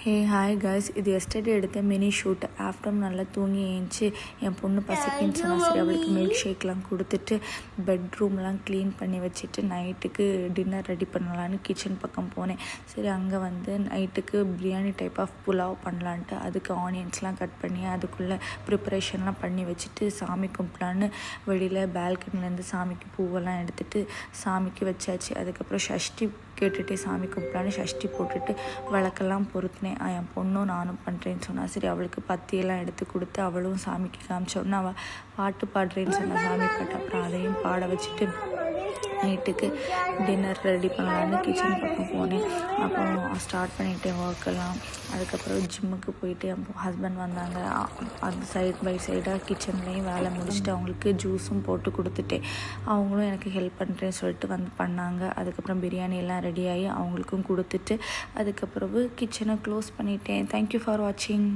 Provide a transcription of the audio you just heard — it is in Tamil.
ஹே ஹாய் கைஸ், இது எஸ்டர்டே எடுத்த மினி ஷூட். ஆஃப்டர்நூன் நல்லா தூங்கி ஏஞ்சி என் பொண்ணு பசிக்குன்னு சொன்னால் சரி அவளுக்கு மில்க் ஷேக்லாம் கொடுத்துட்டு பெட்ரூம்லாம் க்ளீன் பண்ணி வச்சுட்டு நைட்டுக்கு டின்னர் ரெடி பண்ணலான்னு கிச்சன் பக்கம் போனேன். சரி அங்கே வந்து நைட்டுக்கு பிரியாணி டைப் ஆஃப் புலாவ் பண்ணலான்ட்டு அதுக்கு ஆனியன்ஸ்லாம் கட் பண்ணி அதுக்குள்ளே ப்ரிப்பரேஷன்லாம் பண்ணி வச்சுட்டு சாமி கும்பிடலான்னு வெளியில் பால்கனிலேருந்து சாமிக்கு பூவெல்லாம் எடுத்துகிட்டு சாமிக்கு வச்சாச்சு. அதுக்கப்புறம் ஷஷ்டி கேட்டுகிட்டே சாமி கும்பிடலான்னு ஷஷ்டி போட்டுட்டு விளக்கெல்லாம் பொருத்தினேன். என் பொண்ணும் நானும் பண்ணுறேன்னு சொன்னால் சரி அவளுக்கு பத்தியெல்லாம் எடுத்து கொடுத்து அவளும் சாமிக்கு காமிச்சோன்னா அவள் பாட்டு பாடுறேன்னு சொன்னால் சாமி பாட்டு அப்புறம் அதையும் பாட வச்சுட்டு நைட்டுக்கு டின்னர் ரெடி பண்ணலான்னு கிச்சன் பக்கம் போனேன். அப்புறம் ஸ்டார்ட் பண்ணிட்டேன் ஒர்க்கெல்லாம். அதுக்கப்புறம் ஜிம்முக்கு போயிட்டு என் ஹஸ்பண்ட் வந்தாங்க. அந்த சைட் பை சைடாக கிச்சன்லேயும் வேலை முடிச்சுட்டு அவங்களுக்கு ஜூஸும் போட்டு கொடுத்துட்டேன். அவங்களும் எனக்கு ஹெல்ப் பண்ணுறேன்னு சொல்லிட்டு வந்து பண்ணாங்க. அதுக்கப்புறம் பிரியாணி எல்லாம் ரெடியாகி அவங்களுக்கும் கொடுத்துட்டு அதுக்கப்புறம் கிச்சனை க்ளோஸ் பண்ணிட்டேன். தேங்க்யூ ஃபார் வாட்சிங்.